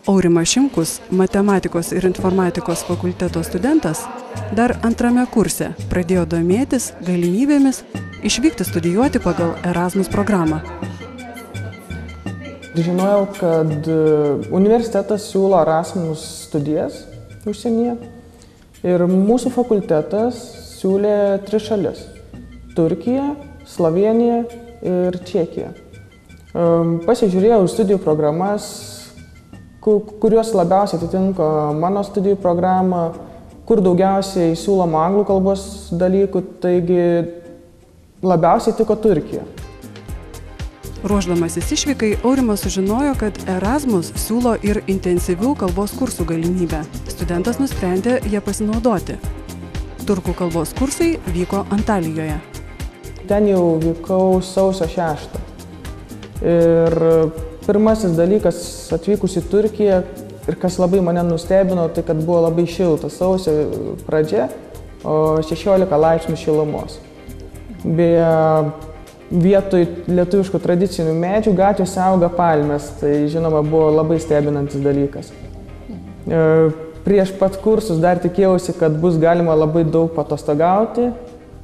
Aurimas Šimkus, matematikos ir informatikos fakulteto studentas, dar antrame kurse pradėjo domėtis galimybėmis išvykti studijuoti pagal Erasmus programą. Žinojau, kad universitetas siūlo Erasmus studijas užsienyje ir mūsų fakultetas siūlė 3 šalis – Turkija, Slovėnija ir Čekija. Pasižiūrėjau studijų programas, kurios labiausiai atitinka mano studijų programą, kur daugiausiai siūloma anglų kalbos dalykų, taigi labiausiai tiko Turkija. Ruošdamasis išvykai, Aurimas sužinojo, kad Erasmus siūlo ir intensyvių kalbos kursų galimybę. Studentas nusprendė ją pasinaudoti. Turkų kalbos kursai vyko Antalijoje. Ten jau vykau sausio 6. Ir pirmasis dalykas atvykus į Turkiją ir kas labai mane nustebino, tai kad buvo labai šilta sausio pradžia, o 16 laipsnių šilumos. Beje, vietoj lietuviškų tradicinių medžių gatvėse auga palmės, tai žinoma buvo labai stebinantis dalykas. Prieš pat kursus dar tikėjausi, kad bus galima labai daug patostogauti,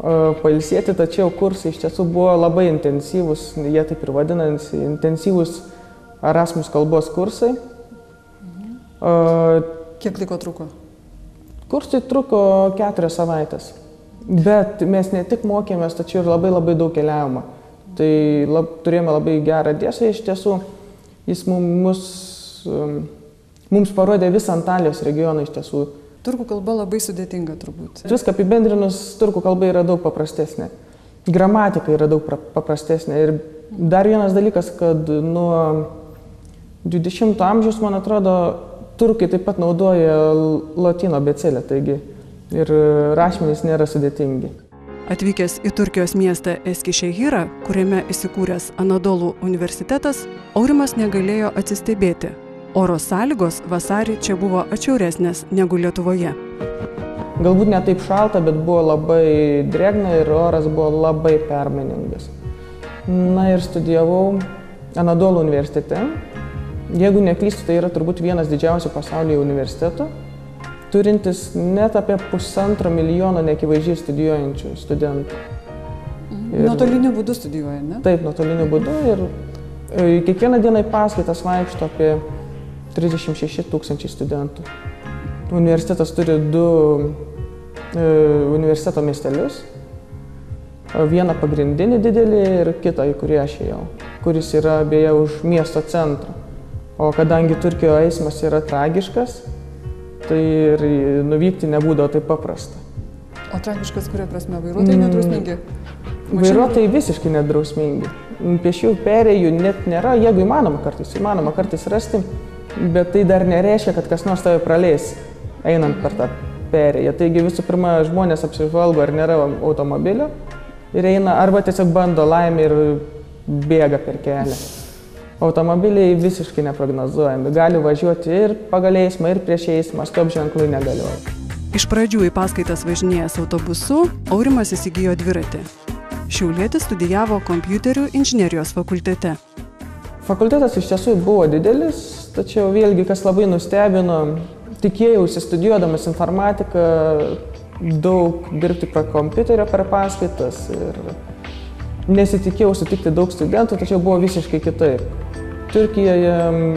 pailsėti, tačiau kursai iš tiesų buvo labai intensyvūs, jie taip ir vadinasi, intensyvūs Erasmus kalbos kursai. Kiek laiko truko? Kursai truko 4 savaitės. Bet mes ne tik mokėmės, tačiau ir labai daug keliavome. Tai turėjome labai gerą dėstytoją, iš tiesų jis mums parodė visą Antalijos regioną iš tiesų. Turkų kalba labai sudėtinga turbūt. Viską apibendrinus, turkų kalba yra daug paprastesnė. Gramatika yra daug paprastesnė. Ir dar vienas dalykas, kad nuo 20 amžiaus, man atrodo, turkai taip pat naudoja lotynų abėcėlę, taigi ir rašmenys nėra sudėtingi. Atvykęs į Turkijos miestą Eskişehirą, kuriame įsikūręs Anadolų universitetas, Aurimas negalėjo atsistebėti. Oro sąlygos vasarį čia buvo atšiauresnės negu Lietuvoje. Galbūt ne taip šalta, bet buvo labai drėgna ir oras buvo labai permainingas. Na ir studijavau Anadolų universitete. Jeigu neklystu, tai yra turbūt vienas didžiausių pasaulyje universitetų, turintis net apie 1,5 milijono neakivaizdžiai studijuojančių studentų. Nuotoliniu būdu studijuoja, ne? Taip, nuotoliniu būdu ir kiekvieną dieną į paskaitas vaikšto apie 36 000 studentų. Universitetas turi 2 universiteto miestelius, vieną pagrindinį didelį ir kitą, į kurį aš ėjau, kuris yra beje už miesto centro. O kadangi Turkijoje eismas yra tragiškas, tai ir nuvykti nebūdavo taip paprasta. O tragiškas kuria prasme? Vairuotojai nedrausmingi? Vairuotojai visiškai nedrausmingi. Pėsčiųjų perėjų net nėra, jeigu įmanoma kartais rasti, bet tai dar nereiškia, kad kas nors tave praleis, einant per tą perėją. Taigi visų pirma, žmonės apsižvalgo, ar nėra automobilio ir eina, arba tiesiog bando laimę ir bėga per kelią. Automobiliai visiškai neprognozuojami, gali važiuoti ir pagal eismą, ir prieš eismą, stop ženklai negalioja. Iš pradžių į paskaitas važinėjęs autobusu, Aurimas įsigijo dviratį. Šiaulietis studijavo kompiuterių inžinerijos fakultete. Fakultetas iš tiesų buvo didelis, tačiau vėlgi, kas labai nustebino, tikėjausi studijuodamas informatiką daug dirbti prie kompiuterio per paskaitas ir nesitikėjau sutikti daug studentų, tačiau buvo visiškai kitaip. Turkijoje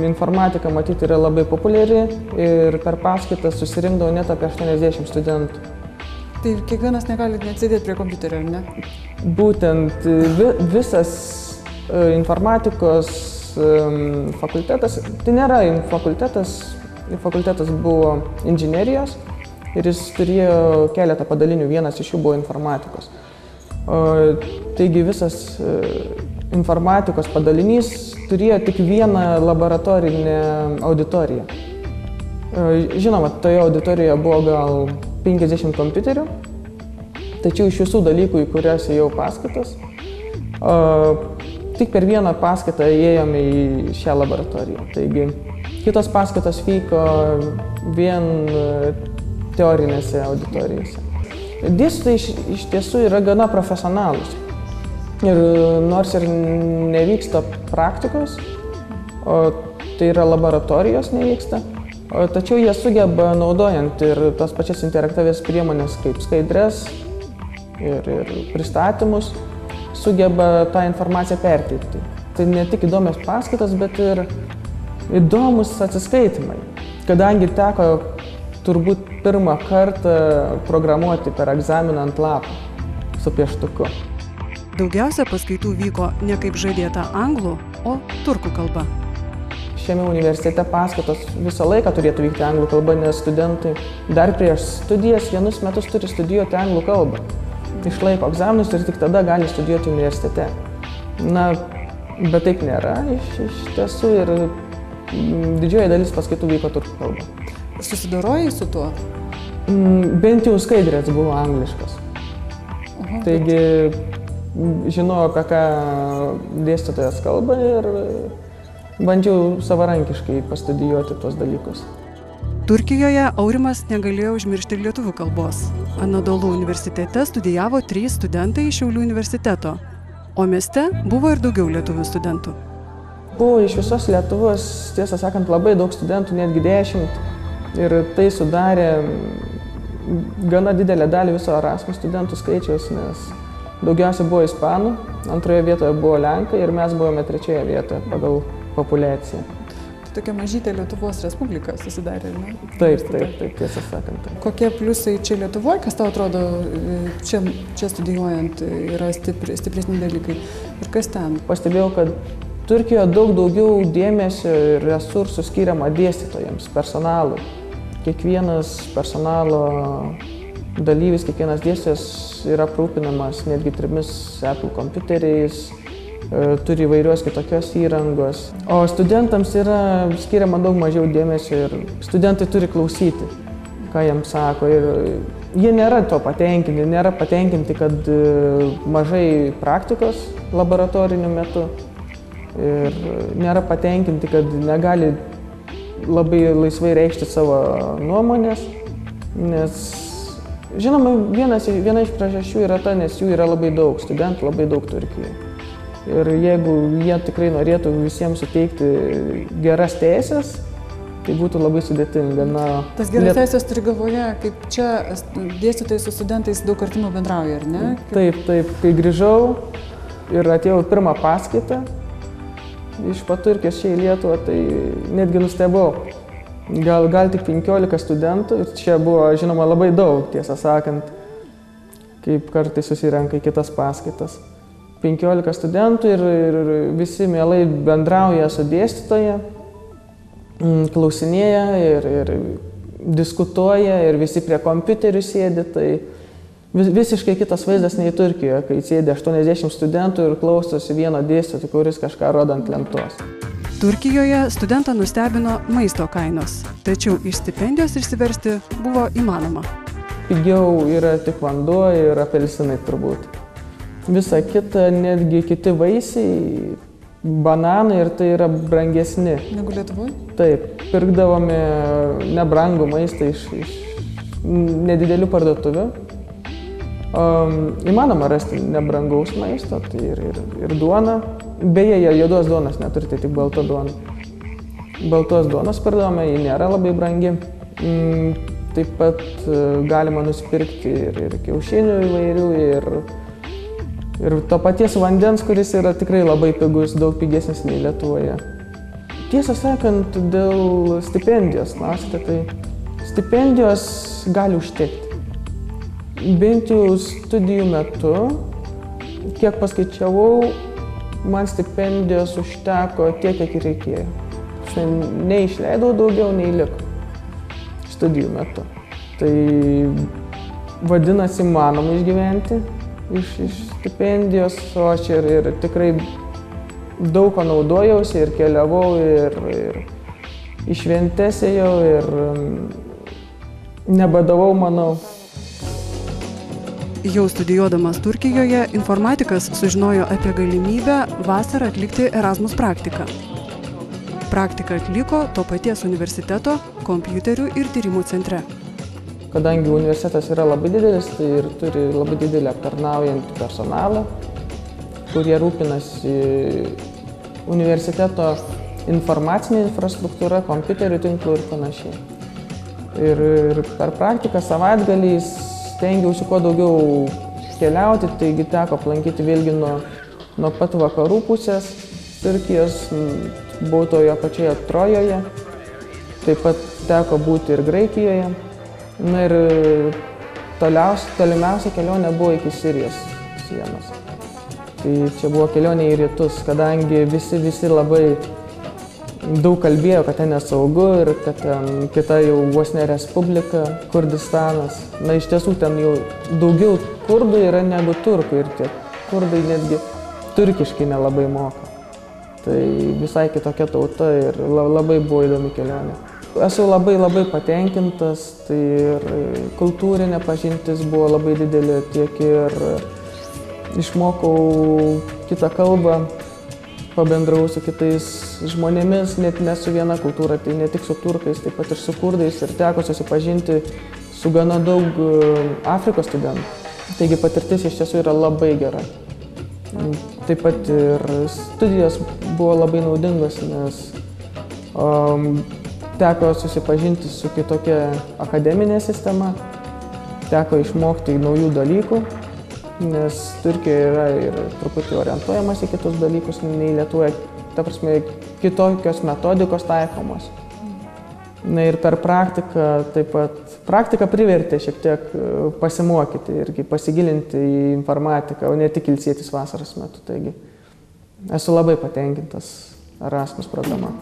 informatika matyti yra labai populiari ir per paskaitas susirinkdavo net apie 80 studentų. Tai kiekvienas negali net sėdėti prie kompiuterio, ar ne? Būtent visas informatikos fakultetas, tai nėra fakultetas buvo inžinerijos ir jis turėjo keletą padalinių, vienas iš jų buvo informatikos. Taigi visas informatikos padalinys turėjo tik vieną laboratorinę auditoriją. Žinoma, toje auditorijoje buvo gal 50 kompiuterių, tačiau iš visų dalykų, į kurias ėjau paskaitas, tik per vieną paskaitą ėjome į šią laboratoriją. Taigi kitos paskaitos vyko vien teorinėse auditorijose. Dėstytojai iš tiesų yra gana profesionalūs. Ir nors ir nevyksta praktikos, o tai yra laboratorijos nevyksta, tačiau jie sugeba, naudojant ir tas pačias interaktyvias priemonės kaip skaidres ir pristatymus, sugeba tą informaciją perteikti. Tai ne tik įdomios paskaitos, bet ir įdomus atsiskaitimai, kadangi teko turbūt pirmą kartą programuoti per egzaminą ant lapo su pieštuku. Daugiausia paskaitų vyko ne kaip žadėta anglų, o turkų kalba. Šiame universitete paskaitos visą laiką turėtų vykti anglų kalba, nes studentai dar prieš studijas vienus metus turi studijuoti anglų kalbą. Išlaiko egzaminus ir tik tada gali studijuoti universitete. Na, bet taip nėra iš tiesų ir didžioji dalis paskaitų vyko turkų kalba. Susidorojai su tuo? Bent jau skaidrės buvo angliškas. Taigi žinojau, apie ką dėstytojas kalba ir bandžiau savarankiškai pastudijuoti tuos dalykus. Turkijoje Aurimas negalėjo užmiršti ir lietuvių kalbos. Anadolu universitete studijavo 3 studentai iš Šiaulių universiteto, o mieste buvo ir daugiau lietuvių studentų. Buvo iš visos Lietuvos, tiesą sakant, labai daug studentų, netgi 10, ir tai sudarė gana didelę dalį viso Erasmus studentų skaičiaus, nes daugiausia buvo ispanų, antroje vietoje buvo lenkai ir mes buvome 3 vietoje pagal populiaciją. Tai tokia mažytė Lietuvos Respublika susidarė, ne? Taip, tiesą sakant. Kokie pliusai čia Lietuvoje, kas tau atrodo čia studijuojant yra stipresni dalykai ir kas ten? Pastebėjau, kad Turkijoje daug daugiau dėmesio ir resursų skiriama dėstytojams, personalui. Kiekvienas personalo dalyvis, kiekvienas dėstytojas yra aprūpinamas netgi 3 Apple kompiuteriais, turi įvairios kitokios įrangos. O studentams yra skiriama daug mažiau dėmesio ir studentai turi klausyti, ką jiems sako. Ir jie nėra to patenkinti, kad mažai praktikos laboratoriniu metu ir nėra patenkinti, kad negali labai laisvai reikšti savo nuomonės, nes žinoma, viena iš priežasčių yra ta, nes jų yra labai daug, studentų labai daug Turkijoje. Ir jeigu jie tikrai norėtų visiems suteikti geras teisės, tai būtų labai sudėtinga. Tas geras teisės turi galvoje, kaip čia dėstytojai su studentais daug artimiau bendrauja, ar ne? Taip. Kai grįžau ir atėjau pirmą paskaitą iš Turkijos čia į Lietuvą, tai netgi nustebau. Gal tik 15 studentų, ir čia buvo, žinoma, labai daug, tiesą sakant, kaip kartais susirenka į kitas paskaitas. 15 studentų ir visi mielai bendrauja su dėstytoja, klausinėja ir diskutuoja ir visi prie kompiuterių sėdi, tai visiškai kitas vaizdas nei Turkijoje, kai sėdi 80 studentų ir klausosi vieno dėstytojo, kuris kažką rodo ant lentos. Turkijoje studentą nustebino maisto kainos, tačiau iš stipendijos išsiversti buvo įmanoma. Pigiau yra tik vanduo ir apelsinai turbūt. Visa kita, netgi kiti vaisiai, bananai ir tai yra brangesni. Negu Lietuvoje? Taip, pirkdavome nebrangų maistą iš nedidelių parduotuvių. Įmanoma rasti nebrangaus maisto, tai ir duona. Beje, jie juodos duonos neturi, tai tik balta duona. Baltos duonos pardavome, ji nėra labai brangi. Taip pat galima nusipirkti ir kiaušinių įvairių, ir to paties vandens, kuris yra tikrai labai pigus, daug pigesnis nei Lietuvoje. Tiesą sakant, dėl stipendijos, tai stipendijos gali užtekti. Bent jau studijų metu, kiek paskaičiavau, man stipendijos užteko tiek, kiek ir reikėjo. Aš neišleidau daugiau, nei liko studijų metu. Tai vadinasi, įmanoma išgyventi iš stipendijos, o aš ir tikrai daug ko naudojausi ir keliavau, ir į šventes ėjau, ir nebadavau, manau. Jau studijuodamas Turkijoje, informatikas sužinojo apie galimybę vasarą atlikti Erasmus praktiką. Praktiką atliko to paties universiteto kompiuterių ir tyrimų centre. Kadangi universitetas yra labai didelis, tai ir turi labai didelį aptarnaujantį personalą. kurie rūpinasi universiteto informacinė infrastruktūra, kompiuterių tinklų ir panašiai. Ir per praktiką savaitgaliais stengiausi kuo daugiau keliauti, taigi teko aplankyti vėlgi nuo pat vakarų pusės Turkijos, buvau toje pačioje Trojoje, taip pat teko būti ir Graikijoje. Na ir tolimiausia kelionė buvo iki Sirijos sienos. Tai čia buvo kelionė į rytus, kadangi visi labai daug kalbėjo, kad ten nesaugu ir kad ten kita jau vos ne respublika, Kurdistanas. Na iš tiesų ten jau daugiau kurdų yra negu turkų ir tie kurdai netgi turkiškai nelabai moka. Tai visai kitokia tauta ir labai buvo įdomi kelionė. Esu labai patenkintas, tai ir kultūrinė pažintis buvo labai didelė, tiek ir išmokau kitą kalbą, pabendravau su kitais žmonėmis, net ne su viena kultūra, tai ne tik su turkais, taip pat ir su kurdais ir teko susipažinti su gana daug Afrikos studentų. Taigi patirtis iš tiesų yra labai gera. Taip pat ir studijos buvo labai naudingos, nes teko susipažinti su kitokia akademinė sistema, teko išmokti naujų dalykų, nes Turkijoje yra ir truputį orientuojamas į kitus dalykus nei Lietuvoje, ta prasme, kitokios metodikos taikomos. Na ir per praktiką taip pat, praktika privertė šiek tiek pasimokyti irgi pasigilinti į informatiką, o ne tik ilsėtis vasaros metu. Taigi esu labai patenkintas Erasmus programa.